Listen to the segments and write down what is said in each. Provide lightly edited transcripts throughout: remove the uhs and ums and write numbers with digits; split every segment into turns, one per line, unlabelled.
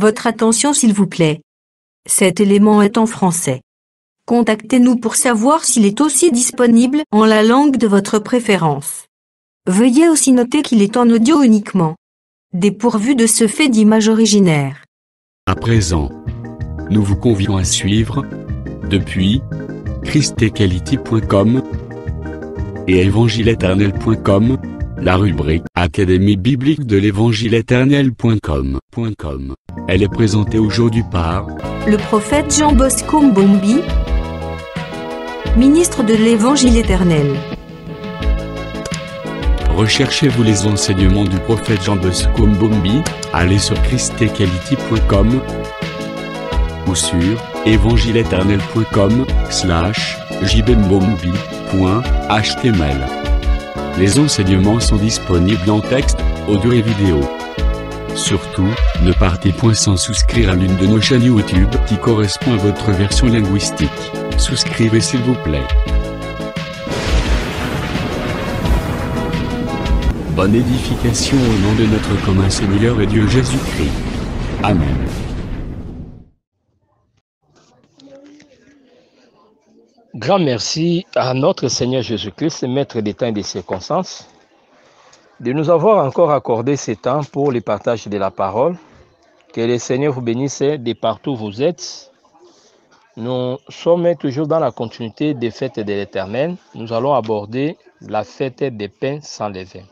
Votre attention s'il vous plaît. Cet élément est en français. Contactez-nous pour savoir s'il est aussi disponible en la langue de votre préférence. Veuillez aussi noter qu'il est en audio uniquement, dépourvu de ce fait d'image originaire.
À présent, nous vous convions à suivre, depuis christequality.com et évangile-éternel.com, la rubrique Académie biblique de l'évangile-éternel.com. Elle est présentée aujourd'hui par
le prophète Jean Bosco Mbombi, ministre de l'Évangile éternel.
Recherchez-vous les enseignements du prophète Jean Bosco Mbombi, allez sur christequality.com ou sur évangile-éternel.com/jbmbombi.html. Les enseignements sont disponibles en texte, audio et vidéo. Surtout, ne partez point sans souscrire à l'une de nos chaînes YouTube qui correspond à votre version linguistique. Souscrivez s'il vous plaît. Bonne édification au nom de notre commun Seigneur et Dieu Jésus-Christ. Amen.
Grand merci à notre Seigneur Jésus-Christ, maître des temps et des circonstances, de nous avoir encore accordé ce temps pour le partage de la parole. Que le Seigneur vous bénisse de partout où vous êtes. Nous sommes toujours dans la continuité des fêtes de l'Éternel. Nous allons aborder la fête des pains sans levain.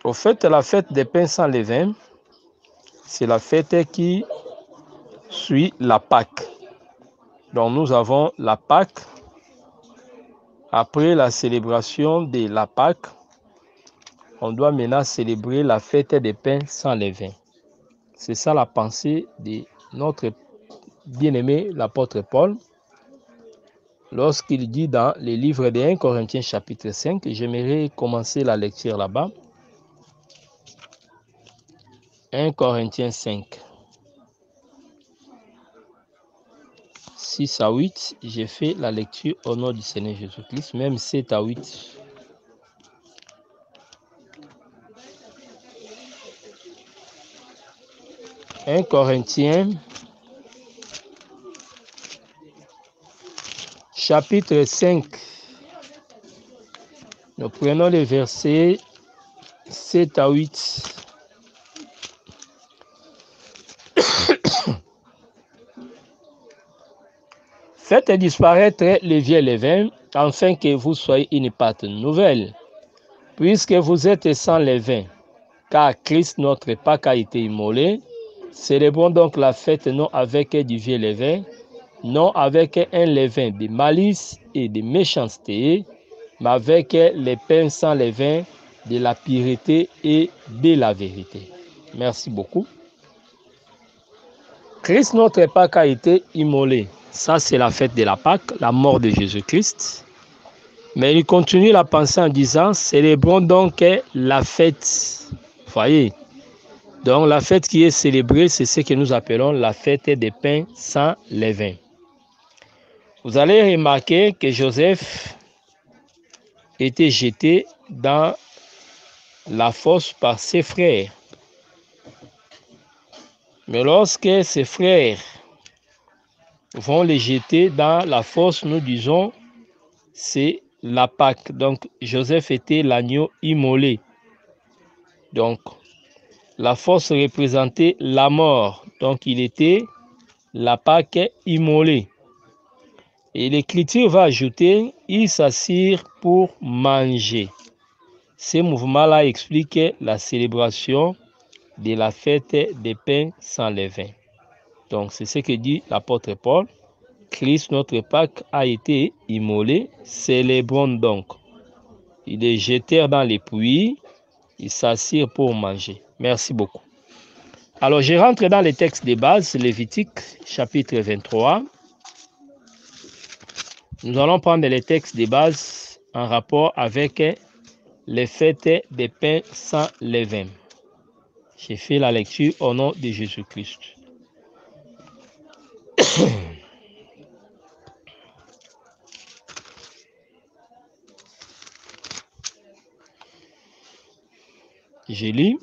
Au fait, la fête des pains sans levain, c'est la fête qui suit la Pâque. Donc nous avons la Pâque. Après la célébration de la Pâque, on doit maintenant célébrer la fête des pains sans levain. C'est ça la pensée de notre bien-aimé l'apôtre Paul lorsqu'il dit dans le livre de 1 Corinthiens chapitre 5, j'aimerais commencer la lecture là-bas. 1 Corinthiens 5, 6 à 8, j'ai fait la lecture au nom du Seigneur Jésus-Christ, même 7 à 8. « 1 Corinthiens chapitre 5, nous prenons les versets 7 à 8. Faites disparaître les vieux levains, afin que vous soyez une pâte nouvelle, puisque vous êtes sans levain, car Christ notre Pâque a été immolé. Célébrons donc la fête non avec du vieux levain, non avec un levain de malice et de méchanceté, mais avec les pains sans levain de la pureté et de la vérité. Merci beaucoup. Christ notre Pâque a été immolé. Ça, c'est la fête de la Pâque, la mort de Jésus-Christ. Mais il continue la pensée en disant, célébrons donc la fête. Voyez. Donc, la fête qui est célébrée, c'est ce que nous appelons la fête des pains sans levain. Vous allez remarquer que Joseph était jeté dans la fosse par ses frères. Mais lorsque ses frères vont les jeter dans la fosse, nous disons, c'est la Pâque. Donc, Joseph était l'agneau immolé. Donc, la fosse représentait la mort. Donc, il était la Pâque immolée. Et l'Écriture va ajouter, ils s'assirent pour manger. Ce mouvement-là explique la célébration de la fête des pains sans levain. Donc, c'est ce que dit l'apôtre Paul. Christ, notre Pâque, a été immolé. Célébrons donc. Ils les jetèrent dans les puits. Ils s'assirent pour manger. Merci beaucoup. Alors, je rentre dans les textes de base, Lévitique, chapitre 23. Nous allons prendre les textes de base en rapport avec les fêtes des pains sans levain. J'ai fait la lecture au nom de Jésus-Christ. Je lis.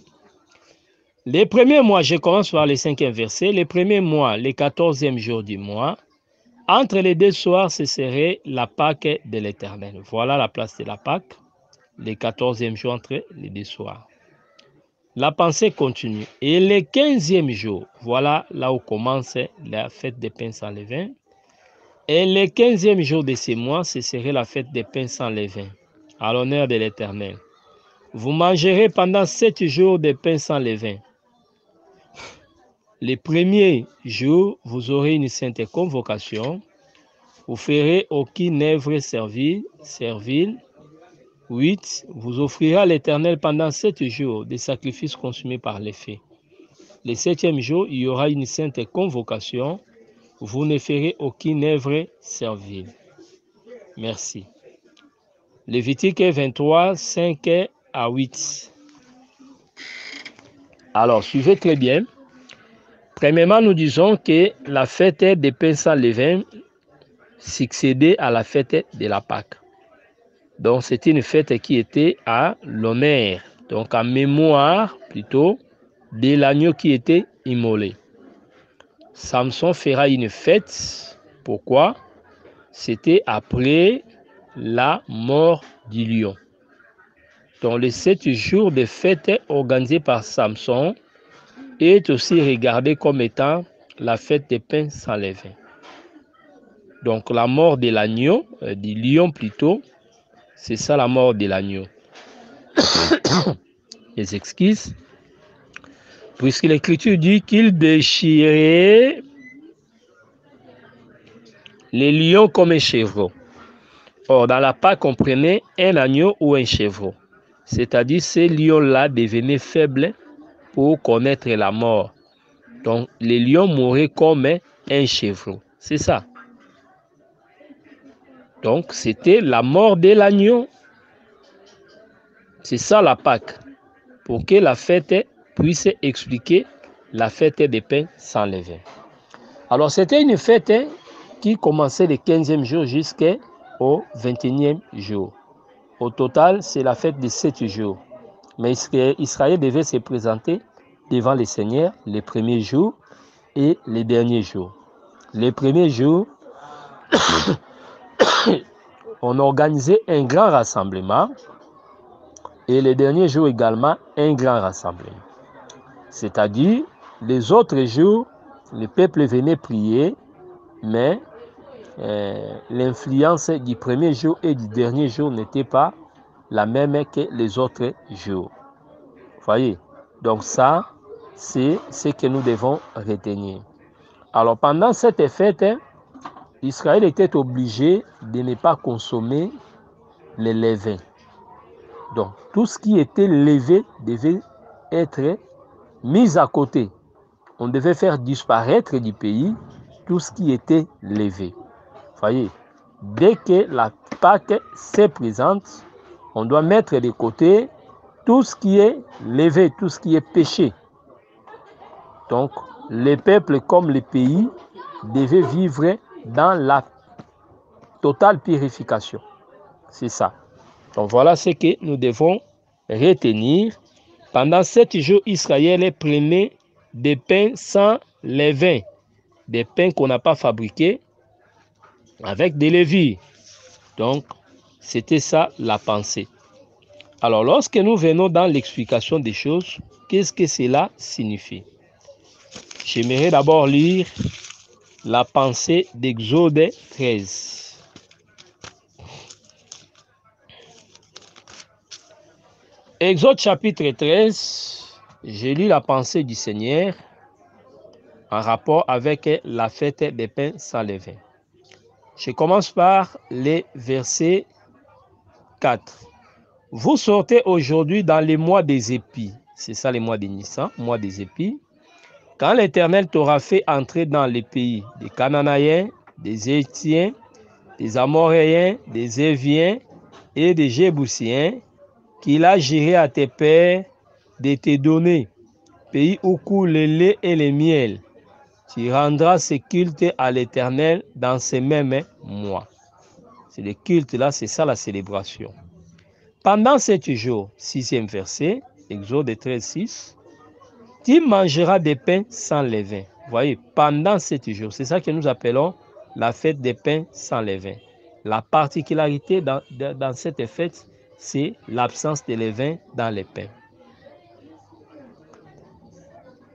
Les premiers mois, je commence par le 5e verset, les premiers mois, les 14e jour du mois, entre les deux soirs, ce serait la Pâque de l'Éternel. Voilà la place de la Pâque, les 14e jour entre les deux soirs. La pensée continue. Et le 15e jour, voilà là où commence la fête des pains sans levain. Et le 15e jour de ce mois, ce serait la fête des pains sans levain, à l'honneur de l'Éternel. Vous mangerez pendant 7 jours de pains sans levain. Les premiers jours, vous aurez une sainte convocation. Vous ferez aucune œuvre servile. 8. Vous offrirez à l'Éternel pendant 7 jours des sacrifices consumés par les feux. Le 7e jour, il y aura une sainte convocation. Vous ne ferez aucune œuvre servile. Merci. Lévitique 23, 5 à 8. Alors, suivez très bien. Premièrement, nous disons que la fête des pains sans levain succédait à la fête de la Pâque. Donc, c'était une fête qui était à l'honneur, donc en mémoire plutôt de l'agneau qui était immolé. Samson fera une fête. Pourquoi? C'était après la mort du lion. Donc, les 7 jours de fête organisés par Samson est aussi regardé comme étant la fête des pains sans levain. Donc, la mort de l'agneau, du lion plutôt, c'est ça la mort de l'agneau. Les excuses. Puisque l'Écriture dit qu'il déchirait les lions comme un chevreau. Or, dans la Pâque, on prenait un agneau ou un chevreau. C'est-à-dire, ces lions-là devenaient faibles pour connaître la mort. Donc, les lions mouraient comme un chevreau. C'est ça. Donc, c'était la mort de l'agneau. C'est ça la Pâque. Pour que la fête puisse expliquer la fête des pains sans levain. Alors, c'était une fête qui commençait le 15e jour jusqu'au 21e jour. Au total, c'est la fête de 7 jours. Mais Israël devait se présenter devant le Seigneur les premiers jours et les derniers jours. Les premiers jours, on organisait un grand rassemblement et les derniers jours également un grand rassemblement. C'est-à-dire, les autres jours, le peuple venait prier, mais l'influence du premier jour et du dernier jour n'était pas la même que les autres jours. Vous voyez? Donc ça, c'est ce que nous devons retenir. Alors pendant cette fête, Israël était obligé de ne pas consommer les levains. Donc tout ce qui était levé devait être mis à côté. On devait faire disparaître du pays tout ce qui était levé. Voyez, dès que la Pâque se présente, on doit mettre de côté tout ce qui est levé, tout ce qui est péché. Donc, les peuples comme les pays devaient vivre dans la totale purification. C'est ça. Donc, voilà ce que nous devons retenir. Pendant 7 jours, Israël prenait des pains sans levain, des pains qu'on n'a pas fabriqués, avec des levures. Donc, c'était ça la pensée. Alors, lorsque nous venons dans l'explication des choses, qu'est-ce que cela signifie? J'aimerais d'abord lire la pensée d'Exode 13. Exode chapitre 13, j'ai lu la pensée du Seigneur en rapport avec la fête des pains sans levain. Je commence par les versets 4. Vous sortez aujourd'hui dans les mois des épis. C'est ça les mois de Nissan, mois des épis. Quand l'Éternel t'aura fait entrer dans les pays des Cananéens, des Hétiens, des Amoréens, des Éviens et des Jébusiens, qu'il a juré à tes pères de te donner, pays où coule le lait et le miel. Tu rendras ce culte à l'Éternel dans ces mêmes mois. C'est le culte là, c'est ça la célébration. Pendant 7 jours, 6e verset, Exode 13, 6, Tu mangeras des pains sans levain. Vous voyez, pendant 7 jours. C'est ça que nous appelons la fête des pains sans levain. La particularité dans cette fête, c'est l'absence de levain dans les pains.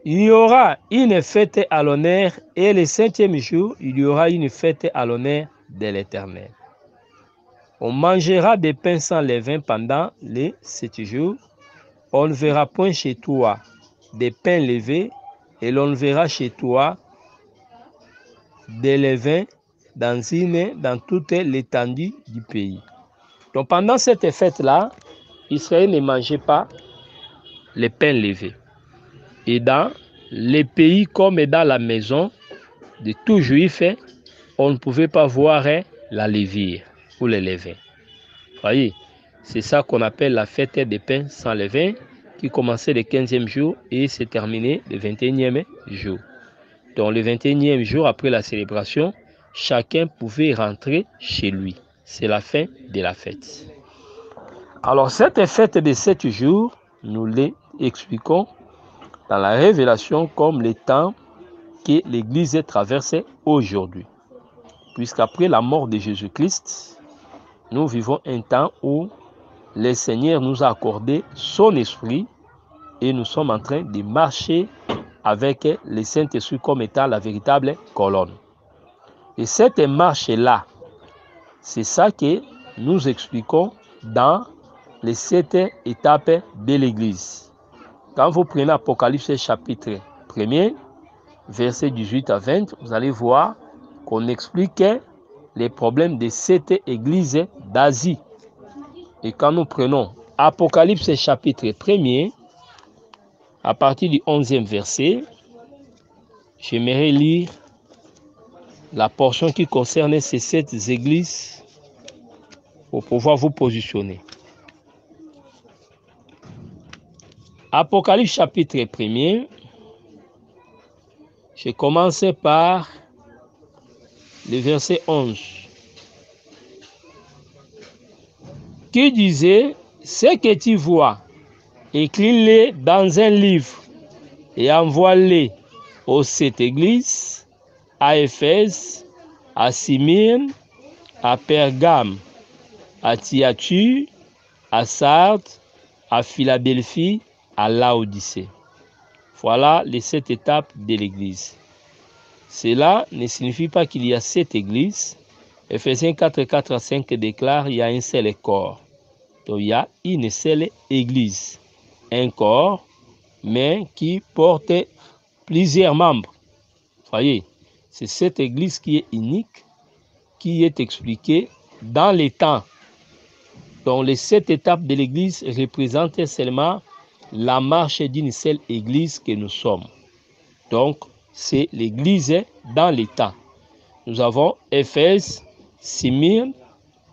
Il y aura une fête à l'honneur et le 7e jour, il y aura une fête à l'honneur de l'Éternel. On mangera des pains sans levain pendant les 7 jours. On ne verra point chez toi des pains levés et l'on ne verra chez toi des levains dans toute l'étendue du pays. Donc pendant cette fête-là, Israël ne mangeait pas les pains levés. Et dans les pays comme dans la maison de tout juif, on ne pouvait pas voir la levure ou les levains. Voyez, c'est ça qu'on appelle la fête des pains sans levain qui commençait le 15e jour et s'est terminée le 21e jour. Donc le 21e jour après la célébration, chacun pouvait rentrer chez lui. C'est la fin de la fête. Alors cette fête de 7 jours, nous l'expliquons dans la Révélation comme le temps que l'Église traverse aujourd'hui. Puisqu'après la mort de Jésus-Christ, nous vivons un temps où le Seigneur nous a accordé son esprit et nous sommes en train de marcher avec le Saint-Esprit comme étant la véritable colonne. Et cette marche-là, c'est ça que nous expliquons dans les 7 étapes de l'Église. Quand vous prenez Apocalypse chapitre 1er, versets 18 à 20, vous allez voir qu'on explique les problèmes de cette église d'Asie. Et quand nous prenons Apocalypse chapitre 1er, à partir du 11e verset, j'aimerais lire la portion qui concerne ces 7 églises pour pouvoir vous positionner. Apocalypse chapitre 1er, je commence par le verset 11, qui disait: ce que tu vois, écris-les dans un livre et envoie-les aux 7 églises, à Éphèse, à Smyrne, à Pergame, à Thyatire, à Sardes, à Philadelphie, à Laodicée. Voilà les 7 étapes de l'Église. Cela ne signifie pas qu'il y a 7 églises. Ephésiens 4, 4 à 5 déclare qu'il y a un seul corps. Donc il y a une seule église. Un corps, mais qui porte plusieurs membres. Voyez, c'est cette église qui est unique, qui est expliquée dans les temps. Donc les 7 étapes de l'église représentent seulement la marche d'une seule église que nous sommes. Donc c'est l'église dans les temps. Nous avons Éphèse, Smyrne,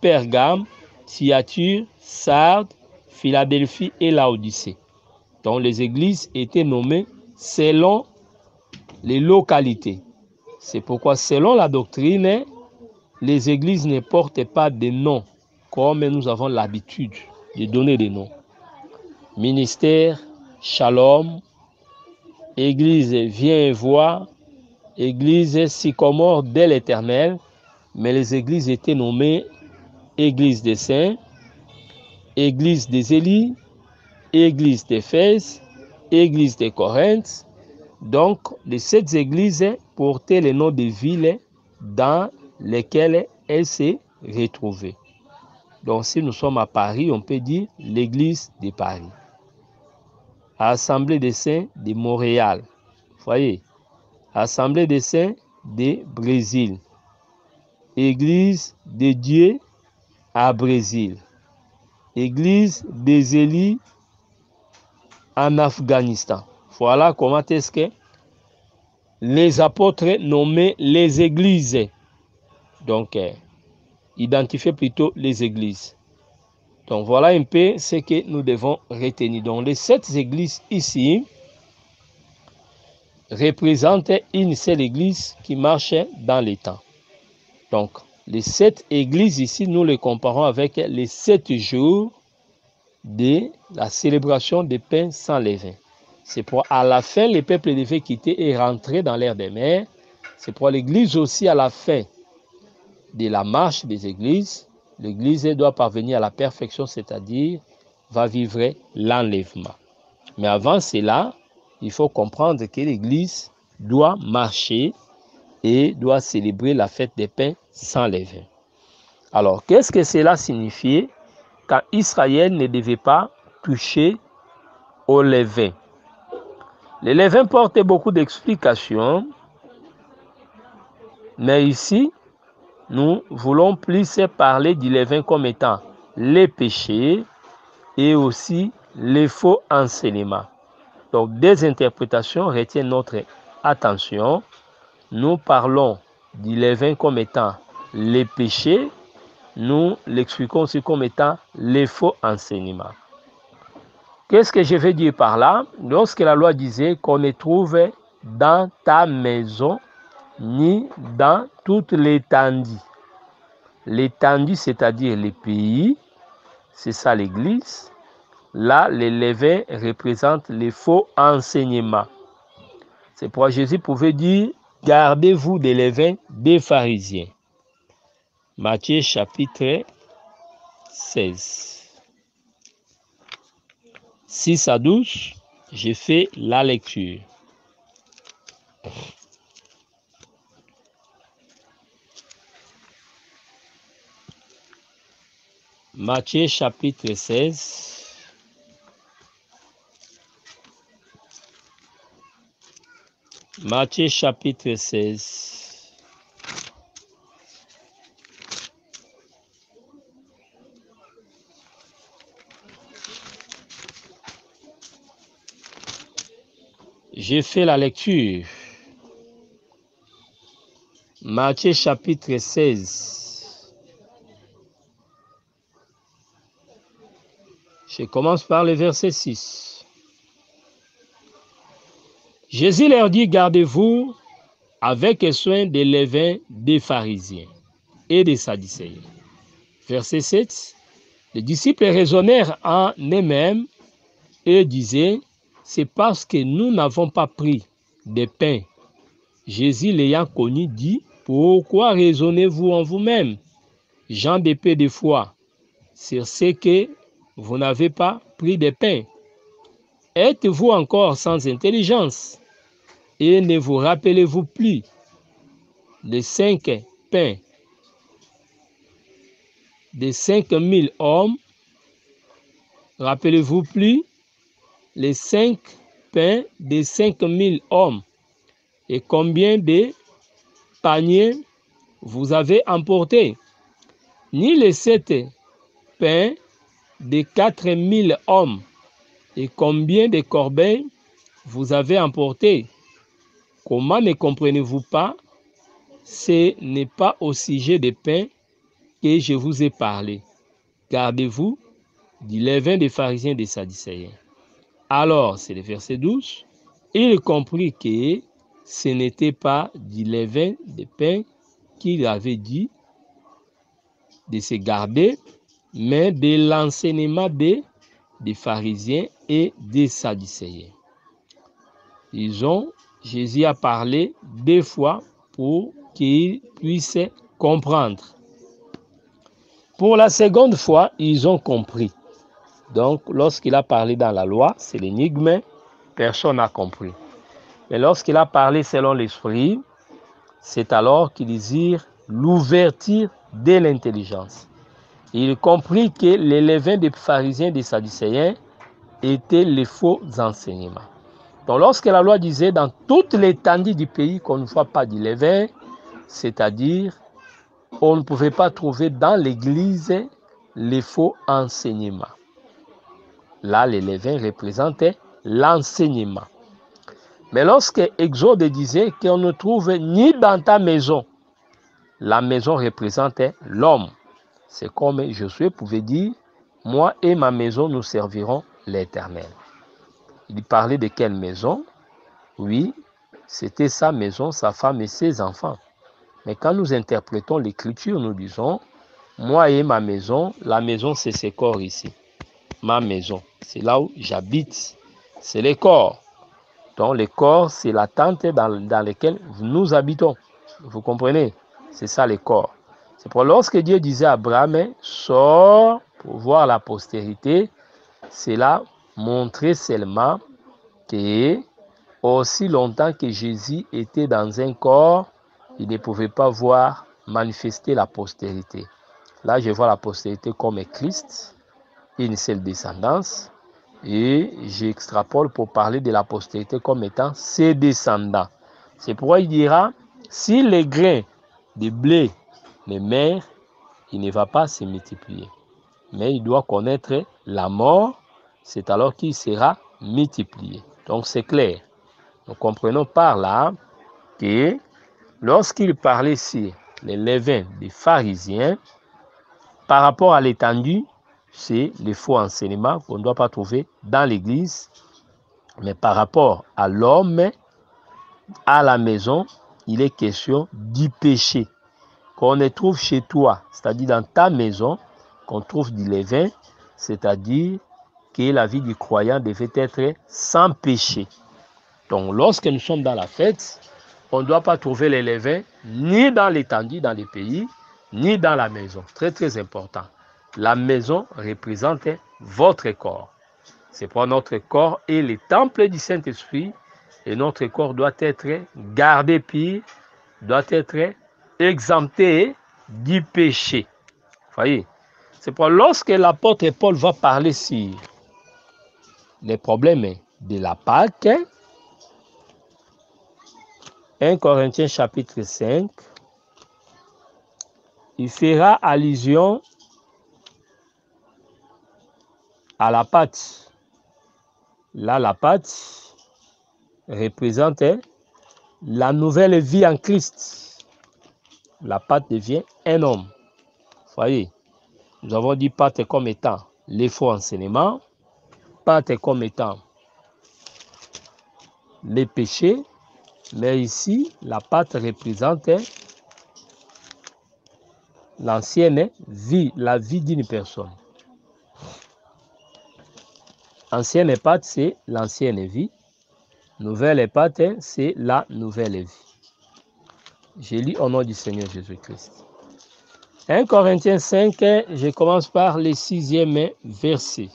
Pergame, Thyatire, Sardes, Philadelphie et Laodicée. Donc les églises étaient nommées selon les localités. C'est pourquoi selon la doctrine, les églises ne portent pas de noms comme nous avons l'habitude de donner des noms. Ministère, Shalom, Église Viens et Vois, Église Sycomore de l'Éternel, mais les églises étaient nommées Église des Saints, Église des Élis, Église d'Éphèse, Église de Corinthe. Donc, les 7 églises portaient les noms des villes dans lesquelles elles se retrouvaient. Donc, si nous sommes à Paris, on peut dire l'église de Paris. Assemblée des Saints de Montréal. Vous voyez, Assemblée des Saints de Brésil. Église de Dieu à Brésil. Église des Élis en Afghanistan. Voilà comment est-ce que les apôtres nommaient les églises. Donc, identifier plutôt les églises. Donc, voilà un peu ce que nous devons retenir. Donc, les 7 églises ici représentent une seule église qui marche dans les temps. Donc, les 7 églises ici, nous les comparons avec les 7 jours de la célébration des pains sans levain. C'est pour à la fin, les peuples devaient quitter et rentrer dans l'ère des mers. C'est pour l'Église aussi à la fin de la marche des églises. L'Église doit parvenir à la perfection, c'est-à-dire va vivre l'enlèvement. Mais avant cela, il faut comprendre que l'Église doit marcher et doit célébrer la fête des pains sans levain. Alors, qu'est-ce que cela signifiait quand Israël ne devait pas toucher au levain? Le levain porte beaucoup d'explications, mais ici, nous voulons plus parler du levain comme étant les péchés et aussi les faux enseignements. Donc, des interprétations retiennent notre attention. Nous parlons du levain comme étant les péchés. Nous l'expliquons aussi comme étant les faux enseignements. Qu'est-ce que je veux dire par là? Lorsque la loi disait qu'on ne trouve dans ta maison ni dans toute l'étendue. L'étendue, c'est-à-dire les pays, c'est ça l'Église. Là, les levains représentent les faux enseignements. C'est pourquoi Jésus pouvait dire, gardez-vous des levains des pharisiens. Matthieu chapitre 16. 6 à 12, j'ai fait la lecture. Matthieu chapitre 16. Matthieu chapitre 16. J'ai fait la lecture. Matthieu chapitre 16. Je commence par le verset 6. Jésus leur dit, gardez-vous avec soin des levains des pharisiens et des sadducéens. Verset 7. Les disciples raisonnèrent en eux-mêmes et disaient, c'est parce que nous n'avons pas pris de pain. Jésus l'ayant connu dit, pourquoi raisonnez-vous en vous-même, gens de peu de foi, sur ce que vous n'avez pas pris de pain? Êtes-vous encore sans intelligence? Et ne vous rappelez-vous plus les 5 pains des 5000 hommes? Rappelez-vous plus les 5 pains des 5000 hommes et combien de paniers vous avez emporté? Ni les 7 pains des 4000 hommes et combien de corbeilles vous avez emporté? Comment ne comprenez-vous pas? Ce n'est pas au sujet des pains que je vous ai parlé. Gardez-vous du levain des pharisiens et des sadducéens. Alors, c'est le verset 12, il comprit que ce n'était pas du levain des pains qu'il avait dit de se garder, mais de l'enseignement des pharisiens et des sadducéens. Jésus a parlé 2 fois pour qu'ils puissent comprendre. Pour la seconde fois, ils ont compris. Donc, lorsqu'il a parlé dans la loi, c'est l'énigme, personne n'a compris. Mais lorsqu'il a parlé selon l'esprit, c'est alors qu'ils eurent l'ouverture de l'intelligence. Il comprit que les levains des pharisiens et des sadducéens étaient les faux enseignements. Donc, lorsque la loi disait dans toute l'étendue du pays qu'on ne voit pas du levain, c'est-à-dire on ne pouvait pas trouver dans l'église les faux enseignements. Là, les levains représentaient l'enseignement. Mais lorsque Exode disait qu'on ne trouve ni dans ta maison, la maison représentait l'homme. C'est comme Josué pouvait dire, moi et ma maison, nous servirons l'Éternel. Il parlait de quelle maison? Oui, c'était sa maison, sa femme et ses enfants. Mais quand nous interprétons l'écriture, nous disons, moi et ma maison, la maison c'est ce corps ici. Ma maison, c'est là où j'habite, c'est le corps. Donc les corps, c'est la tente dans laquelle nous habitons. Vous comprenez? C'est ça les corps. C'est pour lorsque Dieu disait à Abraham, sors pour voir la postérité, cela montrait seulement que aussi longtemps que Jésus était dans un corps, il ne pouvait pas voir manifester la postérité. Là, je vois la postérité comme Christ, une seule descendance, et j'extrapole pour parler de la postérité comme étant ses descendants. C'est pourquoi il dira, si les grains de blé les meurent, il ne va pas se multiplier. Mais il doit connaître la mort, c'est alors qu'il sera multiplié. Donc c'est clair. Nous comprenons par là que lorsqu'il parlait sur les levains des pharisiens, par rapport à l'étendue, c'est les faux enseignements qu'on ne doit pas trouver dans l'église. Mais par rapport à l'homme, à la maison, il est question du péché. Qu'on ne trouve chez toi, c'est-à-dire dans ta maison, qu'on trouve du levain, c'est-à-dire que la vie du croyant devait être sans péché. Donc lorsque nous sommes dans la fête, on ne doit pas trouver les levains ni dans l'étendue, dans les pays, ni dans la maison. Très très important. La maison représente votre corps. C'est pour notre corps et le temple du Saint-Esprit. Et notre corps doit être gardé pur, doit être exempté du péché. Voyez, c'est pour lorsque l'apôtre Paul va parler sur les problèmes de la Pâque, 1 Corinthiens chapitre 5, il fera allusion à la pâte. Là, la pâte représente la nouvelle vie en Christ. La pâte devient un homme. Voyez, nous avons dit pâte comme étant les faux enseignements, pâte comme étant les péchés, mais ici, la pâte représente l'ancienne vie, la vie d'une personne. Ancienne pâte, c'est l'ancienne vie. Nouvelle pâte, c'est la nouvelle vie. Je lis au nom du Seigneur Jésus-Christ. 1 Corinthiens 5, je commence par le 6e verset.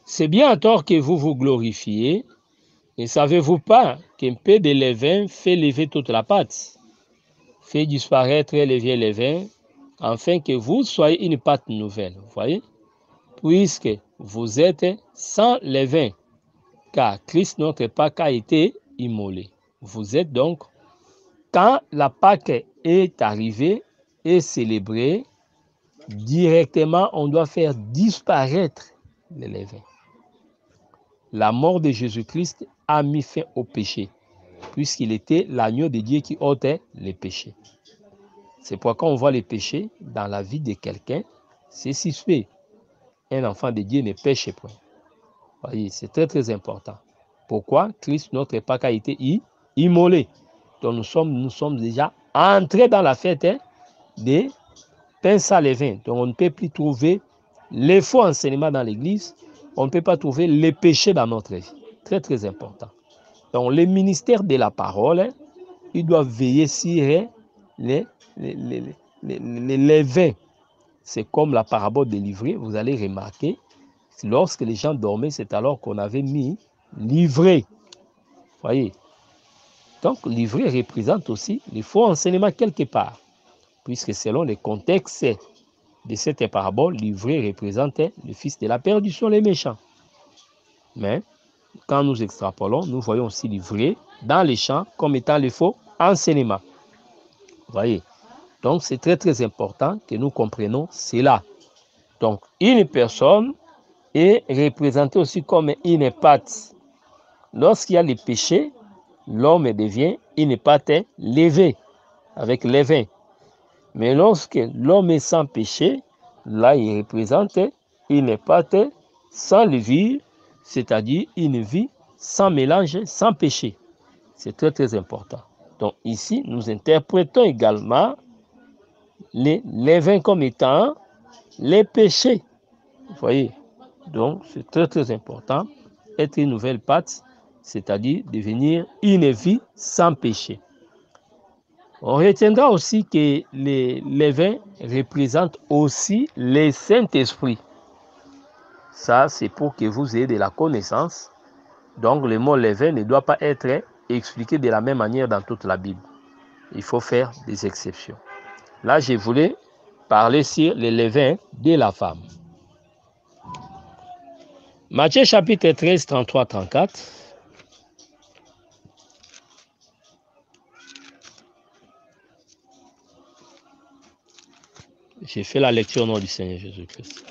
C'est bien à tort que vous vous glorifiez. Ne savez-vous pas qu'un peu de levain fait lever toute la pâte, fait disparaître les vieux levains, afin que vous soyez une pâte nouvelle. Vous voyez? Puisque vous êtes sans levain, car Christ notre Pâque a été immolé. Vous êtes donc, quand la Pâque est arrivée et célébrée, directement on doit faire disparaître les levains. La mort de Jésus-Christ a mis fin au péché, puisqu'il était l'agneau de Dieu qui ôtait les péchés. C'est pourquoi on voit les péchés dans la vie de quelqu'un, c'est suspect. Un enfant de Dieu ne pêche point. Voyez, c'est très très important. Pourquoi? Christ, notre Pâque, a été immolé. Donc nous sommes déjà entrés dans la fête des pains sans levain. Donc on ne peut plus trouver les faux enseignements dans l'église. On ne peut pas trouver les péchés dans notre vie. Très très important. Donc le ministère de la parole, il doit veiller sur les levains. C'est comme la parabole de l'ivraie, vous allez remarquer, lorsque les gens dormaient, c'est alors qu'on avait mis l'ivraie. Voyez. Donc l'ivraie représente aussi les faux enseignements quelque part, puisque selon le contexte de cette parabole, l'ivraie représentait le fils de la perdition, les méchants. Mais quand nous extrapolons, nous voyons aussi l'ivraie dans les champs comme étant les faux enseignements. Voyez. Donc, c'est très très important que nous comprenions cela. Donc, une personne est représentée aussi comme une pâte. Lorsqu'il y a le péché, l'homme devient une pâte levée, avec levain. Mais lorsque l'homme est sans péché, là, il représente une pâte sans levure, c'est-à-dire une vie sans mélange, sans péché. C'est très très important. Donc, ici, nous interprétons également les levains comme étant les péchés. Vous voyez, Donc, c'est très, très important. Être une nouvelle pâte, c'est-à-dire devenir une vie sans péché. On retiendra aussi que les levains représentent aussi le Saint-Esprit. Ça, c'est pour que vous ayez de la connaissance. Donc, le mot levain ne doit pas être expliqué de la même manière dans toute la Bible. Il faut faire des exceptions. Là, je voulais parler sur les levains de la femme. Matthieu chapitre 13, 33, 34. J'ai fait la lecture au nom du Seigneur Jésus-Christ.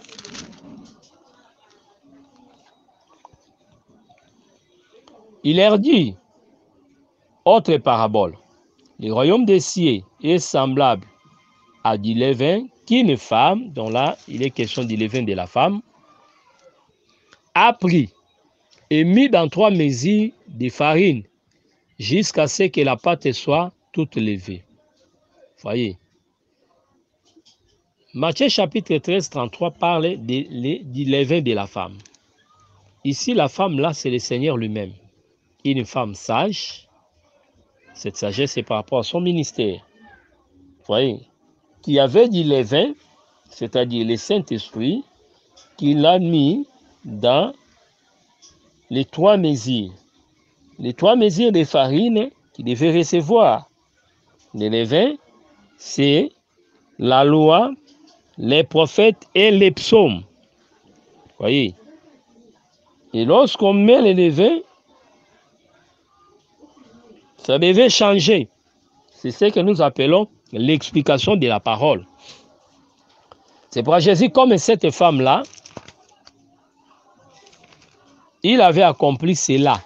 Il leur dit, autre parabole, le royaume des cieux est semblable à du levain qu'une femme, dont là il est question du levain de la femme, a pris et mis dans 3 mesures de farine jusqu'à ce que la pâte soit toute levée. Voyez. Matthieu chapitre 13, 33 parle du levain de la femme. Ici, la femme là, c'est le Seigneur lui-même. Une femme sage. Cette sagesse, c'est par rapport à son ministère. Voyez. Qui avait du levain, c'est-à-dire le Saint-Esprit, qu'il a mis dans les 3 mesures. Les 3 mesures de farine qu'il devait recevoir. Le levain, c'est la loi, les prophètes et les psaumes. Voyez. Et lorsqu'on met le levain, ça devait changer. C'est ce que nous appelons l'explication de la parole. C'est pour Jésus, comme cette femme-là, il avait accompli cela.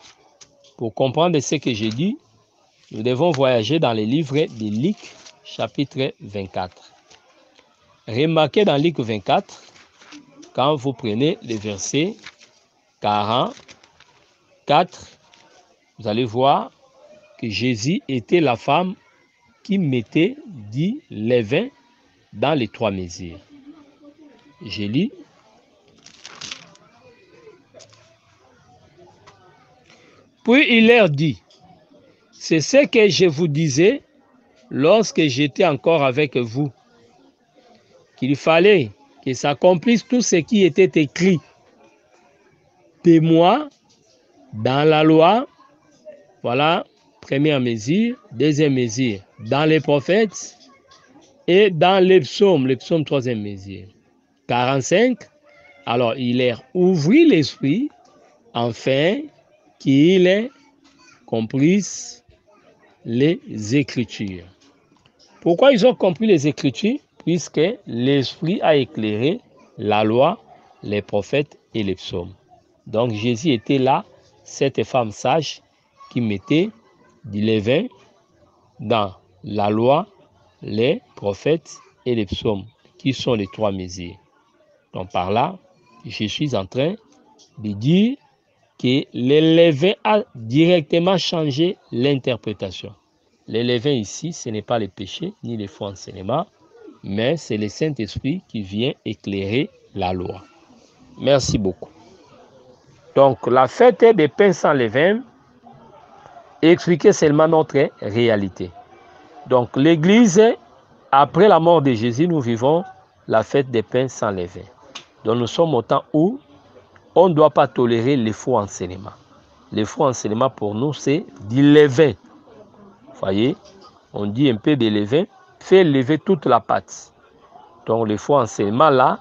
Pour comprendre ce que j'ai dit, nous devons voyager dans les livres de Luc, chapitre 24. Remarquez dans Luc 24, quand vous prenez le verset 44, vous allez voir que Jésus était la femme qui mettait du levain dans les 3 mesures. Je lis. Puis il leur dit, c'est ce que je vous disais lorsque j'étais encore avec vous, qu'il fallait que s'accomplisse tout ce qui était écrit de moi dans la loi. Voilà, première mesure. Deuxième mesure, dans les prophètes et dans les psaumes 3e mesure. 45, alors il leur ouvrit l'esprit, afin qu'il comprisse les Écritures. Pourquoi ils ont compris les Écritures? Puisque l'Esprit a éclairé la loi, les prophètes et les psaumes. Donc Jésus était là, cette femme sage qui mettait du levain dans la loi, les prophètes et les psaumes, qui sont les 3 mesures. Donc par là, je suis en train de dire que le levain a directement changé l'interprétation. Le levain ici, ce n'est pas le péché ni les faux enseignements, mais c'est le Saint-Esprit qui vient éclairer la loi. Merci beaucoup. Donc, la fête des pains sans levain expliquait seulement notre réalité. Donc, l'Église, après la mort de Jésus, nous vivons la fête des pains sans levain. Donc, nous sommes au temps où on ne doit pas tolérer les faux enseignements. Les faux enseignements, pour nous, c'est du levain. Vous voyez, on dit un peu de levain, fait lever toute la pâte. Donc, les faux enseignements, là,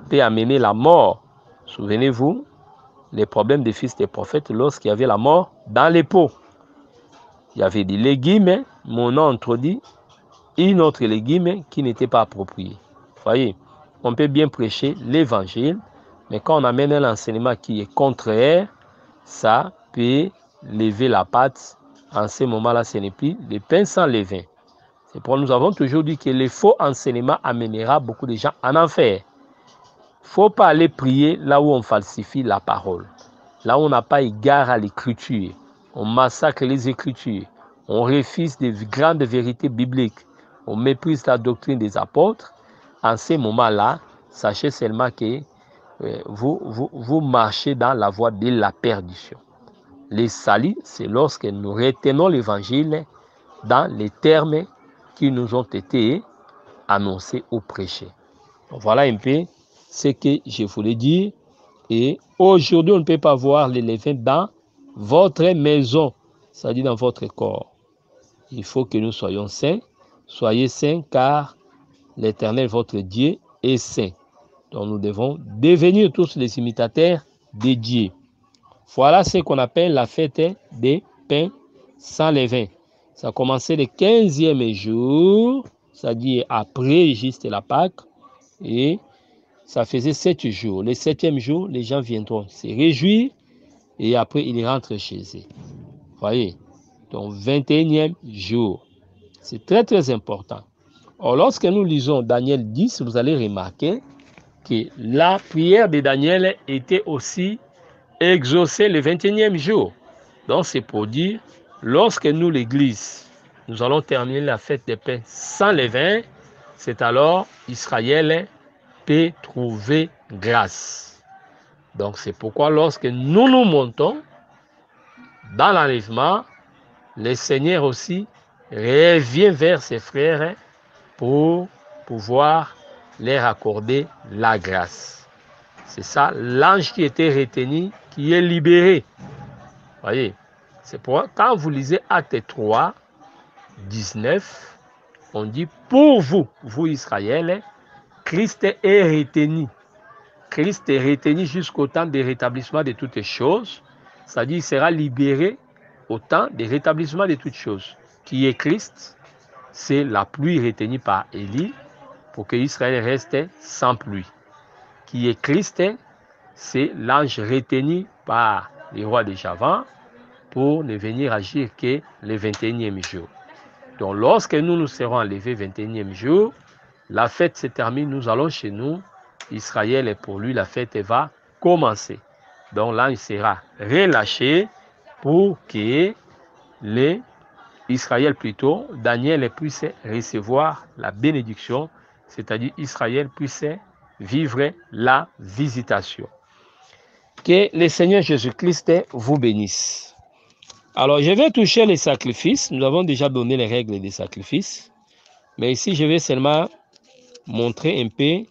peut amener la mort. Souvenez-vous, les problèmes des fils des prophètes, lorsqu'il y avait la mort dans les pots. Il y avait des légumes, mon nom introduit, une autre légume qui n'était pas approprié. Vous voyez, on peut bien prêcher l'évangile, mais quand on amène un enseignement qui est contraire, ça peut lever la pâte. En ce moment-là, ce n'est plus le pain sans levain. C'est pourquoi nous avons toujours dit que les faux enseignements amènera beaucoup de gens en enfer. Il ne faut pas aller prier là où on falsifie la parole, là où on n'a pas égard à l'écriture. On massacre les Écritures, on refuse des grandes vérités bibliques, on méprise la doctrine des apôtres. En ce moment-là, sachez seulement que vous marchez dans la voie de la perdition. Les salis, c'est lorsque nous retenons l'évangile dans les termes qui nous ont été annoncés ou prêchés. Donc, voilà un peu ce que je voulais dire. Et aujourd'hui, on ne peut pas voir les levains dans votre maison, c'est-à-dire dans votre corps. Il faut que nous soyons saints. Soyez saints car l'Éternel, votre Dieu, est saint. Donc nous devons devenir tous les imitateurs de Dieu. Voilà ce qu'on appelle la fête des pains sans levain. Ça a commencé le 15e jour, c'est-à-dire après juste la Pâque, et ça faisait 7 jours. Le 7e jour, les gens viendront se réjouir et après ils rentrent chez eux. Voyez, donc 21e jour. C'est très très important. Or, lorsque nous lisons Daniel 10, vous allez remarquer que la prière de Daniel était aussi exaucée le 21e jour. Donc c'est pour dire, lorsque nous, l'Église, nous allons terminer la fête des pains sans levain, c'est alors Israël peut trouver grâce. Donc c'est pourquoi lorsque nous nous montons dans l'enlèvement, le Seigneur aussi revient vers ses frères pour pouvoir leur accorder la grâce. C'est ça, l'ange qui était retenu, qui est libéré. Voyez, c'est pourquoi quand vous lisez Actes 3, 19, on dit pour vous, vous Israël, Christ est retenu. Christ est retenu jusqu'au temps de rétablissement de toutes choses, c'est-à-dire il sera libéré au temps de rétablissement de toutes choses. Qui est Christ? C'est la pluie retenue par Élie pour que Israël reste sans pluie. Qui est Christ? C'est l'ange retenu par le roi de Javan pour ne venir agir que le 21e jour. Donc lorsque nous serons enlevés 21e jour, la fête se termine, nous allons chez nous. Israël et pour lui, la fête va commencer. Donc l'ange sera relâché pour que Israël plutôt, Daniel puisse recevoir la bénédiction, c'est-à-dire Israël puisse vivre la visitation. Que le Seigneur Jésus-Christ vous bénisse. Alors, je vais toucher les sacrifices. Nous avons déjà donné les règles des sacrifices. Mais ici, je vais seulement montrer un peu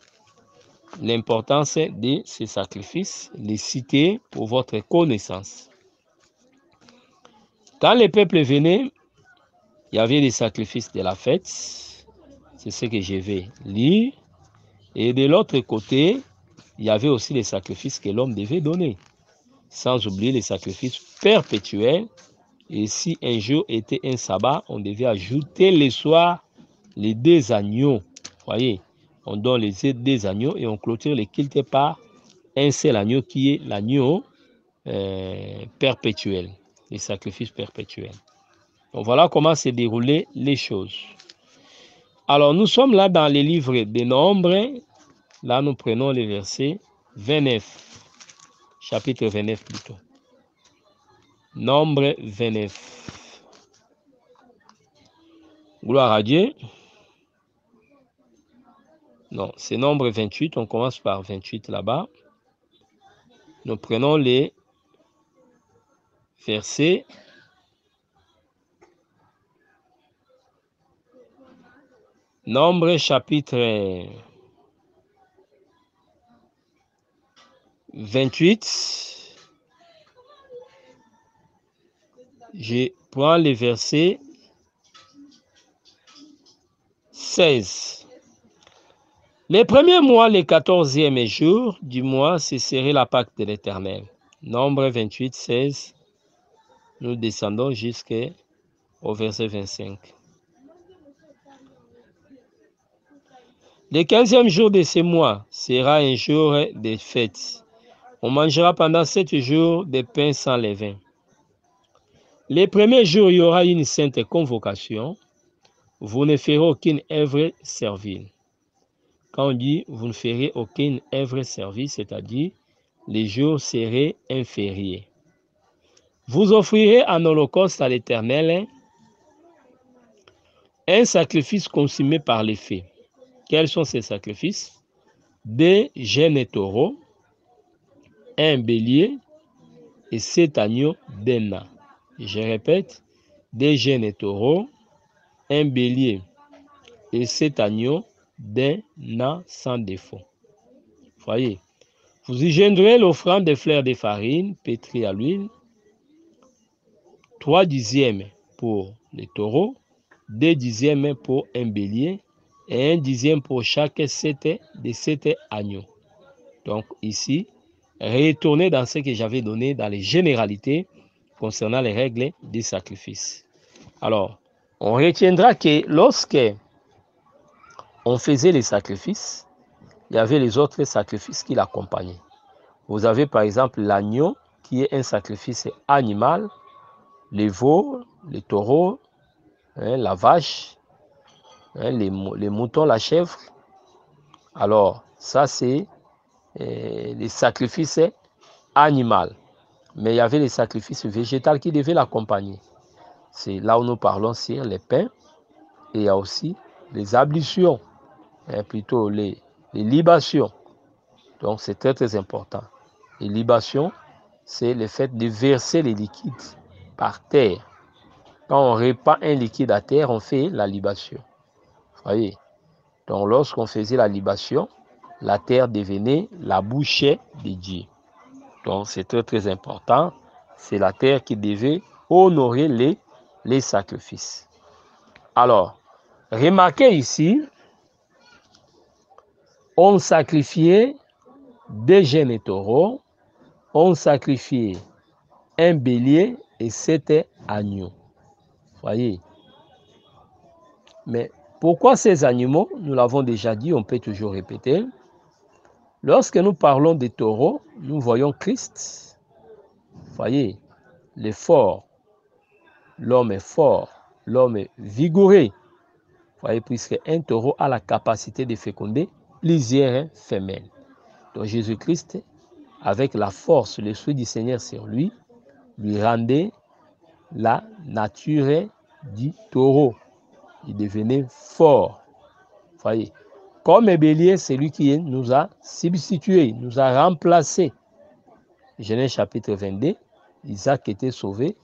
l'importance de ces sacrifices, les citer pour votre connaissance. Quand le peuple venait, il y avait des sacrifices de la fête. C'est ce que je vais lire. Et de l'autre côté, il y avait aussi les sacrifices que l'homme devait donner. Sans oublier les sacrifices perpétuels. Et si un jour était un sabbat, on devait ajouter le soir les 2 agneaux. Voyez, on donne les 2 agneaux et on clôture les cultes par un seul agneau qui est l'agneau perpétuel, les sacrifices perpétuels. Donc voilà comment se déroulaient les choses. Alors nous sommes là dans les livres des Nombres. Là nous prenons le verset 29, chapitre 29 plutôt. Nombre 29. Gloire à Dieu. Non, c'est Nombre 28. On commence par 28 là-bas. Nous prenons les versets Nombre chapitre 28. Je prends le verset 16. Le premier mois, le 14e jour du mois, ce serait la Pâque de l'Éternel. Nombre 28, 16. Nous descendons jusqu'au verset 25. Le 15e jour de ce mois sera un jour de fête. On mangera pendant 7 jours de pain sans levain. Les premiers jours, il y aura une sainte convocation. Vous ne ferez aucune œuvre servile. Quand on dit vous ne ferez aucune œuvre servile, c'est-à-dire les jours seraient inférieurs. Vous offrirez en holocauste à l'Éternel un sacrifice consumé par les fées. Quels sont ces sacrifices? Des jeunes taureaux, un bélier et 7 agneaux d'un an. Je répète, des jeunes taureaux, un bélier et 7 agneaux d'un an sans défaut. Voyez, vous y joindrez l'offrande des fleurs de farine pétrie à l'huile, 3 dixièmes pour les taureaux, 2 dixièmes pour un bélier et 1 dixième pour chaque des 7 agneaux. Donc ici, retournez dans ce que j'avais donné dans les généralités concernant les règles des sacrifices. Alors, on retiendra que lorsque on faisait les sacrifices, il y avait les autres sacrifices qui l'accompagnaient. Vous avez par exemple l'agneau qui est un sacrifice animal, les veaux, les taureaux, la vache, les moutons, la chèvre. Alors, ça c'est les sacrifices animaux. Mais il y avait les sacrifices végétaux qui devaient l'accompagner. C'est là où nous parlons sur les pains. Et il y a aussi les ablutions, plutôt les libations. Donc c'est très très important. Les libations, c'est le fait de verser les liquides par terre. Quand on répand un liquide à terre, on fait la libation. Vous voyez? Donc lorsqu'on faisait la libation, la terre devenait la bouchée de Dieu. Donc c'est très très important. C'est la terre qui devait honorer les sacrifices. Alors, remarquez ici, on sacrifiait des jeunes taureaux, on sacrifiait un bélier et 7 agneaux. Voyez. Mais pourquoi ces animaux? Nous l'avons déjà dit, on peut toujours répéter. Lorsque nous parlons des taureaux, nous voyons Christ. Voyez, l'effort. L'homme est fort, l'homme est vigoureux. Voyez, puisque un taureau a la capacité de féconder plusieurs femelles. Donc Jésus-Christ, avec la force, le souhait du Seigneur sur lui rendait la nature du taureau. Il devenait fort. Voyez, comme un bélier, c'est lui qui nous a substitué, nous a remplacé. Genèse chapitre 22, Isaac était sauvé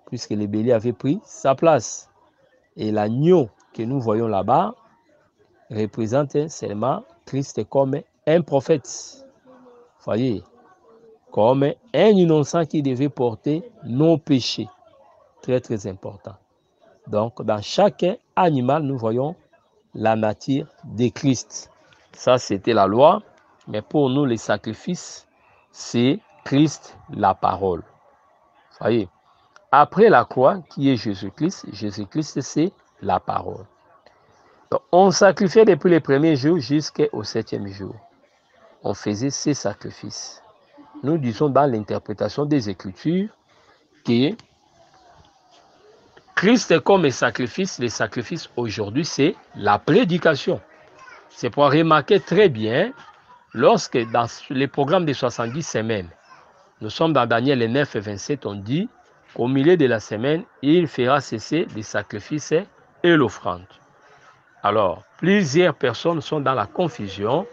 puisque le bélier avait pris sa place. Et l'agneau que nous voyons là-bas représente seulement Christ comme un prophète. Voyez, comme un innocent qui devait porter nos péchés. Très très important. Donc dans chaque animal, nous voyons la nature de Christ. Ça c'était la loi, mais pour nous les sacrifices, c'est Christ la parole. Voyez, après la croix qui est Jésus-Christ, Jésus-Christ c'est la parole. Donc, on sacrifiait depuis le premier jour jusqu'au 7e jour. On faisait ces sacrifices. Nous disons dans l'interprétation des Écritures que Christ comme sacrifice, les sacrifices aujourd'hui, c'est la prédication. C'est pour remarquer très bien, lorsque dans les programmes des 70 semaines, nous sommes dans Daniel 9 et 27, on dit qu'au milieu de la semaine, il fera cesser les sacrifices et l'offrande. Alors, plusieurs personnes sont dans la confusion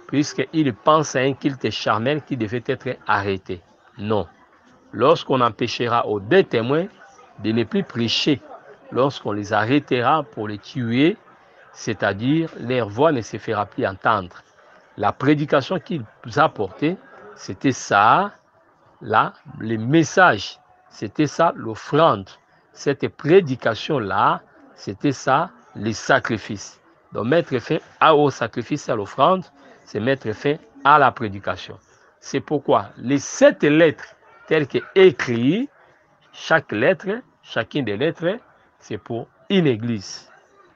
puisqu'ils pensent à un culte charnel qui devait être arrêté. Non. Lorsqu'on empêchera aux deux témoins de ne plus prêcher, lorsqu'on les arrêtera pour les tuer, c'est-à-dire leur voix ne se fera plus entendre. La prédication qu'ils apportaient, c'était ça, là, le message, c'était ça, l'offrande. Cette prédication-là, c'était ça, les sacrifices. Donc, mettre fin au sacrifice et à l'offrande, c'est mettre fin à la prédication. C'est pourquoi les 7 lettres telles qu'écrites, chaque lettre, chacune des lettres, c'est pour une église.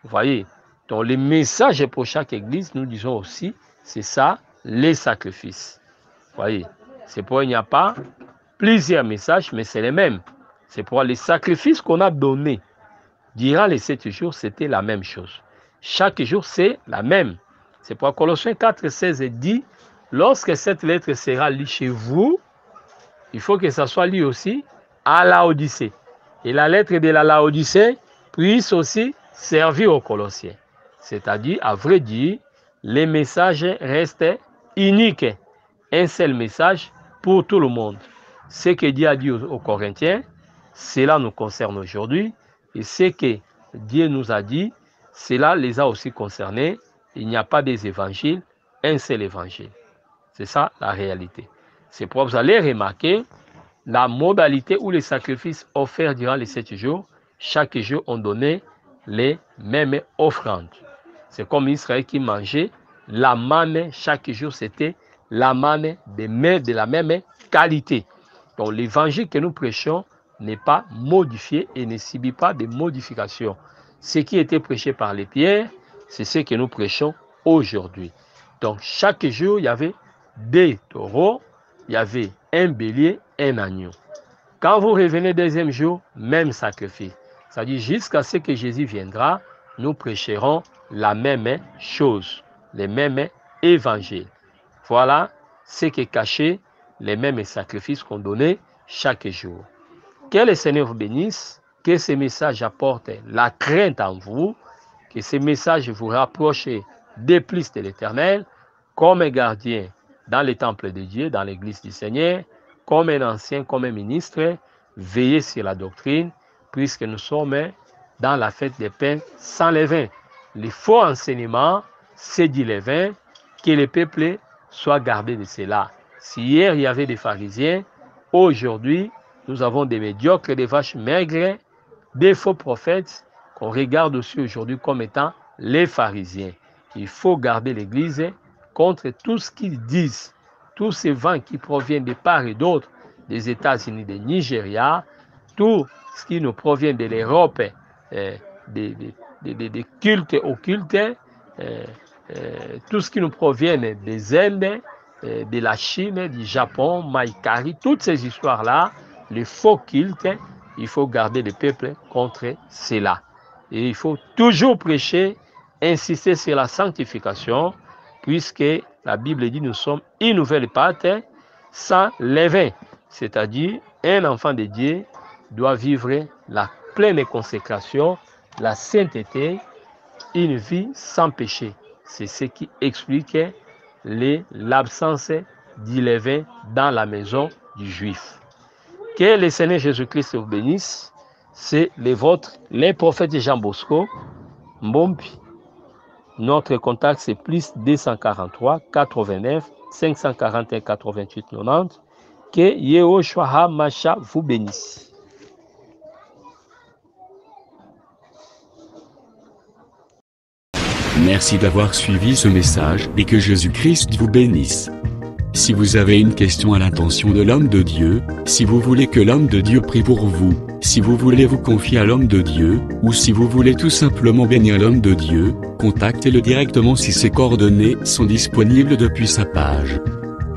Vous voyez, donc les messages pour chaque église, nous disons aussi, c'est ça, les sacrifices. Vous voyez, c'est pourquoi il n'y a pas plusieurs messages, mais c'est les mêmes. C'est pourquoi les sacrifices qu'on a donnés durant les 7 jours, c'était la même chose. Chaque jour, c'est la même. C'est pourquoi Colossiens 4, 16 dit, lorsque cette lettre sera lue chez vous, il faut que ça soit lu aussi à Laodicée. Et la lettre de la Laodicée puisse aussi servir aux Colossiens. C'est-à-dire, à vrai dire, les messages restent uniques. Un seul message pour tout le monde. Ce que Dieu a dit aux Corinthiens, cela nous concerne aujourd'hui. Et ce que Dieu nous a dit, cela les a aussi concernés. Il n'y a pas des évangiles, un seul évangile. C'est ça la réalité. C'est pourquoi vous allez remarquer la modalité ou les sacrifices offerts durant les 7 jours. Chaque jour, on donnait les mêmes offrandes. C'est comme Israël qui mangeait la manne. Chaque jour, c'était la manne de la même qualité. Donc, l'évangile que nous prêchons n'est pas modifié et ne subit pas de modifications. Ce qui était prêché par les pierres, c'est ce que nous prêchons aujourd'hui. Donc, chaque jour, il y avait des taureaux, il y avait un bélier, un agneau. Quand vous revenez deuxième jour, même sacrifice. C'est-à-dire jusqu'à ce que Jésus viendra, nous prêcherons la même chose, les mêmes évangiles. Voilà ce qui est caché, les mêmes sacrifices qu'on donnait chaque jour. Que le Seigneur vous bénisse, que ce message apporte la crainte en vous, que ce message vous rapproche de plus de l'Éternel, comme un gardien dans le temple de Dieu, dans l'église du Seigneur, comme un ancien, comme un ministre, veillez sur la doctrine, puisque nous sommes dans la fête des pains sans levain. Le faux enseignement, c'est du levain, que le peuple soit gardé de cela. Si hier il y avait des pharisiens, aujourd'hui nous avons des médiocres, des vaches maigres, des faux prophètes qu'on regarde aussi aujourd'hui comme étant les pharisiens. Il faut garder l'Église contre tout ce qu'ils disent, tous ces vents qui proviennent de part et d'autre, des États-Unis, des Nigeria, tout ce qui nous provient de l'Europe, des cultes occultes, tout ce qui nous provient des Indes, de la Chine, du Japon, Maïkari, toutes ces histoires-là, les faux cultes, il faut garder le peuple contre cela. Et il faut toujours prêcher, insister sur la sanctification, puisque la Bible dit nous sommes une nouvelle pâte sans levain. C'est-à-dire, un enfant de Dieu doit vivre la pleine consécration, la sainteté, une vie sans péché. C'est ce qui explique l'absence du levain dans la maison du juif. Que le Seigneur Jésus-Christ vous bénisse. C'est les vôtres, les prophètes Jean Bosco, Mbompi. Notre contact c'est plus 243 89 541 88 90. Que Yehoshua HaMashiach vous bénisse.
Merci d'avoir suivi ce message et que Jésus-Christ vous bénisse. Si vous avez une question à l'intention de l'homme de Dieu, si vous voulez que l'homme de Dieu prie pour vous, si vous voulez vous confier à l'homme de Dieu, ou si vous voulez tout simplement bénir l'homme de Dieu, contactez-le directement si ses coordonnées sont disponibles depuis sa page.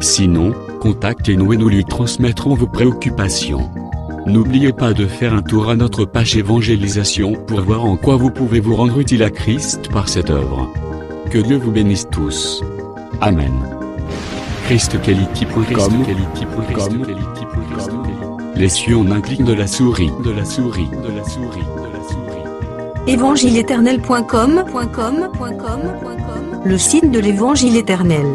Sinon, contactez-nous et nous lui transmettrons vos préoccupations. N'oubliez pas de faire un tour à notre page évangélisation pour voir en quoi vous pouvez vous rendre utile à Christ par cette œuvre. Que Dieu vous bénisse tous. Amen. ChristQuality.com. Les cieux en un clic de la souris.
Évangile-éternel.com, le site de l'Évangile éternel.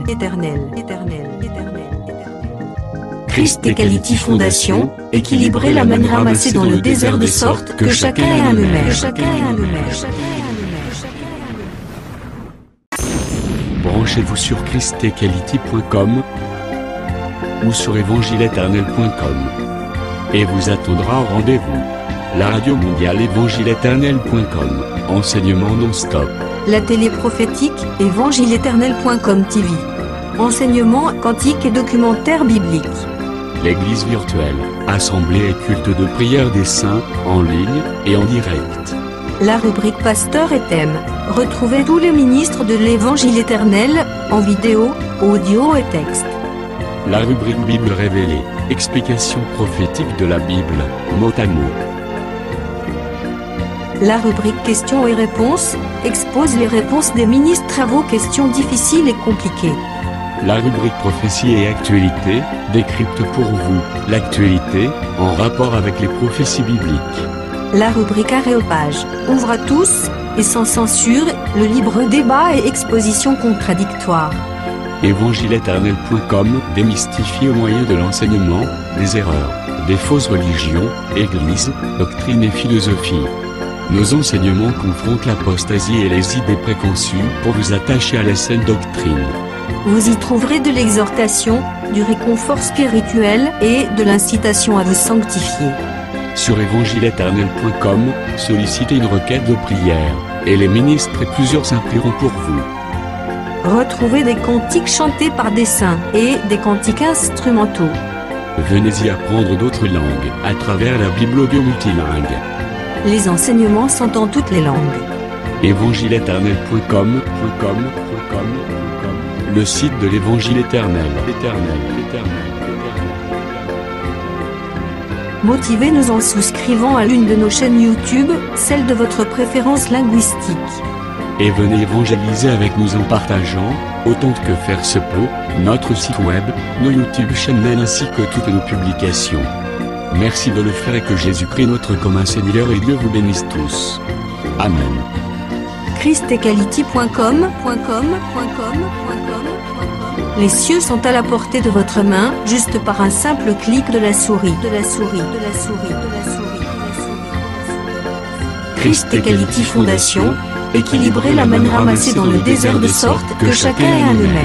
Christ Equality Fondation, équilibrer la manne ramassée dans le désert de sorte que chacun ait un numéro.
Branchez-vous sur ChristEquality.com ou sur évangile-éternel.com et vous attendra au rendez-vous. La radio mondiale évangile-éternel.com, enseignement non-stop.
La télé prophétique évangile-éternel.com TV, enseignement quantique et documentaire biblique.
L'église virtuelle, assemblée et culte de prière des saints, en ligne et en direct.
La rubrique Pasteur et thème. Retrouvez tous les ministres de l'Évangile éternel, en vidéo, audio et texte.
La rubrique Bible révélée, explication prophétique de la Bible, mot à mot.
La rubrique Questions et réponses, expose les réponses des ministres à vos questions difficiles et compliquées.
La rubrique Prophétie et actualité, décrypte pour vous l'actualité, en rapport avec les prophéties bibliques.
La rubrique Aréopage, ouvre à tous, et sans censure, le libre débat et exposition contradictoire.
Évangile-éternel.com démystifie au moyen de l'enseignement, des erreurs, des fausses religions, églises, doctrines et philosophies. Nos enseignements confrontent l'apostasie et les idées préconçues pour vous attacher à la saine doctrine.
Vous y trouverez de l'exhortation, du réconfort spirituel et de l'incitation à vous sanctifier.
Sur évangile-éternel.com, sollicitez une requête de prière, et les ministres et plusieurs implieront pour vous.
Retrouvez des cantiques chantés par des saints et des cantiques instrumentaux.
Venez y apprendre d'autres langues à travers la Bible audio multilingue.
Les enseignements sont en toutes les langues.
évangile-éternel.com, le site de l'Évangile éternel.
Motivez-nous en souscrivant à l'une de nos chaînes YouTube, celle de votre préférence linguistique.
Et venez évangéliser avec nous en partageant, autant que faire se peut, notre site web, nos YouTube channels ainsi que toutes nos publications. Merci de le faire et que Jésus-Christ notre commun Seigneur et Dieu vous bénisse tous. Amen.
christequality.com. Les cieux sont à la portée de votre main, juste par un simple clic de la souris. Christ Equality Fondation, équilibrer la manne ramassée dans le désert de sorte que chacun ait un aimé.